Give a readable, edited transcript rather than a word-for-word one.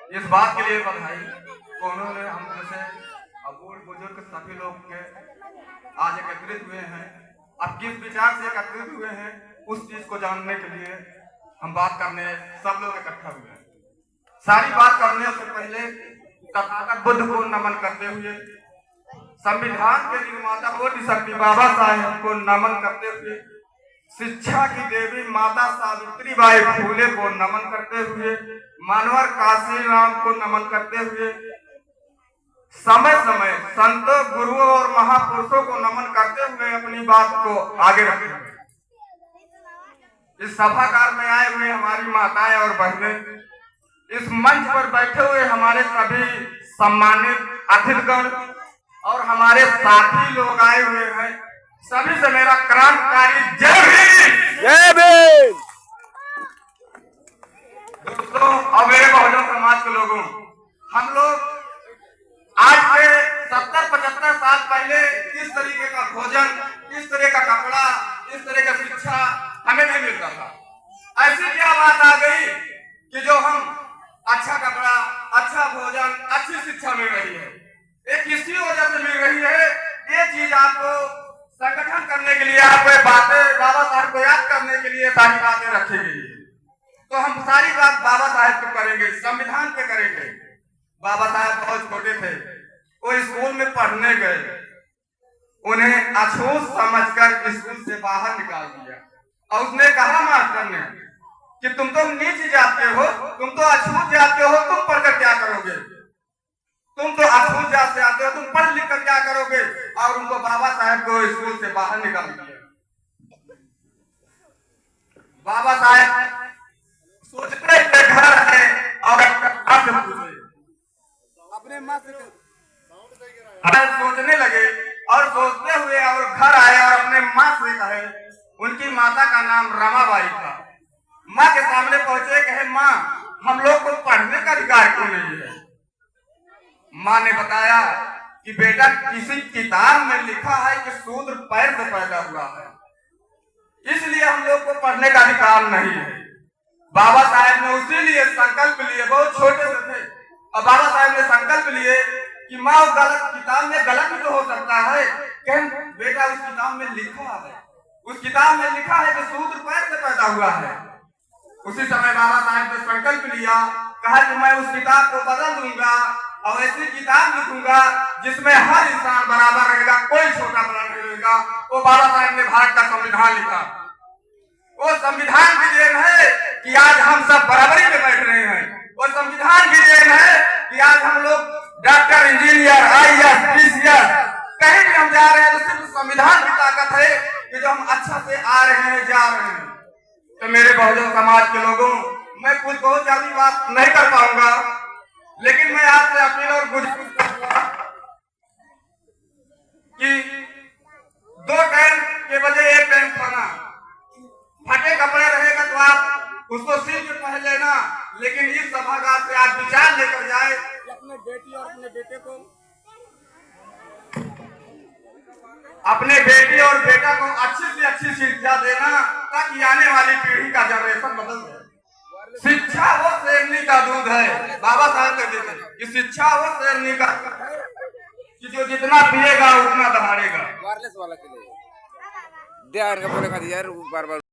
इस बात के लिए बधाई कि उन्होंने हम जैसे बूढ़ बुजुर्ग सभी लोग के आज एकत्रित हुए हैं। अब किस विचार से एकत्रित हुए हैं उस चीज को जानने के लिए हम बात करने सब लोग इकट्ठा हुए हैं। सारी बात करने से पहले तथागत बुद्ध को नमन करते हुए, संविधान के निर्माता बोधि शक्ति बाबा साहेब को नमन करते हुए, शिक्षा की देवी माता सावित्रीबाई फूले को नमन करते हुए, मानवर काशीराम को नमन करते हुए, समय समय संतों, गुरुओं और महापुरुषों को नमन करते हुए अपनी बात को आगे रखते हुए इस सभागार में आए हुए हमारी माताएं और बहनें, इस मंच पर बैठे हुए हमारे सभी सम्मानित अतिथिगण और हमारे साथी लोग आए हुए हैं, सभी से मेरा क्रांतिकारी जय भीम। जय भीम। दोस्तों और मेरे बहुजन समाज के लोगों, हम लोग आज से 70-75 साल पहले इस तरीके का भोजन, इस तरह का कपड़ा, इस तरह का शिक्षा हमें नहीं मिलता था। ऐसी क्या बात आ गई कि जो हम अच्छा कपड़ा, अच्छा भोजन, अच्छी शिक्षा मिल रही है। ये किसकी वजह से मिल रही है? ये चीज आपको संगठन करने के लिए, आपको बातें बाबा साहब को याद करने के लिए सारी बातें रखी गई है। तो हम सारी बात बाबा साहब पे करेंगे, संविधान पे करेंगे। बाबा साहब बहुत छोटे थे, वो स्कूल में पढ़ने गए, उन्हें अछूत समझकर स्कूल से बाहर निकाल दिया और उसने कहा मास्टर ने कि तुम तो नीच जात के हो, तुम तो अछूत जात के हो, तुम पढ़कर क्या करोगे? तुम तो अछूत जात से आते हो, तुम पढ़ लिख कर क्या करोगे? और उनको बाबा साहब को स्कूल से बाहर निकाल दिया। बाबा साहब सोचते घर है और अपने माँ से सोचने लगे और सोचते हुए और घर आए और अपने माँ से कहे, उनकी माता का नाम रमाबाई था। माँ के सामने पहुंचे, कहे माँ हम लोग को पढ़ने का अधिकार क्यों नहीं है? माँ ने बताया कि बेटा किसी किताब में लिखा है कि शूद्र पैर से पैदा हुआ है, इसलिए हम लोग को पढ़ने का अधिकार नहीं है। बाबा साहब ने उसी लिए संकल्प लिए, बहुत छोटे से थे, और बाबा साहब ने संकल्प लिए कि माँ गलत किताब में गलत भी तो हो सकता है, बेटा उस किताब में लिखा है, उस किताब में लिखा है कि शूद्र पैर से पैदा हुआ है। उसी समय बाबा साहब ने संकल्प लिया, कहा कि मैं उस किताब को बदल दूंगा और ऐसी किताब लिखूंगा जिसमें हर इंसान बराबर रहेगा, कोई छोटा बड़ा नहीं रहेगा। वो बाबा साहब ने भारत का संविधान लिखा। वो संविधान की देन है कि आज हम सब बराबरी में बैठ रहे हैं। वो संविधान की देन है कि आज हम लोग डॉक्टर, इंजीनियर, IAS, PCS कहीं भी हम जा रहे हैं तो सिर्फ संविधान की ताकत है कि जो हम अच्छा से आ रहे हैं, जा रहे हैं। तो मेरे बहुजन समाज के लोगों, मैं कुछ बहुत ज्यादा बात नहीं कर पाऊंगा, लेकिन मैं आपसे अपील और गुजारिश करूंगा कि 2 टाइम के बजाय 1 टाइम खाना, फटे कपड़े रहेगा तो आप उसको सिल के पहन लेना, लेकिन इस सभागार से आप विचार लेकर जाए कि अपने बेटी और अपने बेटे को, अपने बेटी और बेटा को अच्छी से अच्छी शिक्षा देना, ताकि आने वाली पीढ़ी का जनरेशन बदल जाए। शिक्षा वो शेरनी का दूध है। बाबा साहब कहते थे कि शिक्षा वो शेरनी का दूध है कि जो जितना पिएगा उतना दहाड़ेगा। वायरलेस वाला के लिए ध्यान का बोले खाती यार बार बार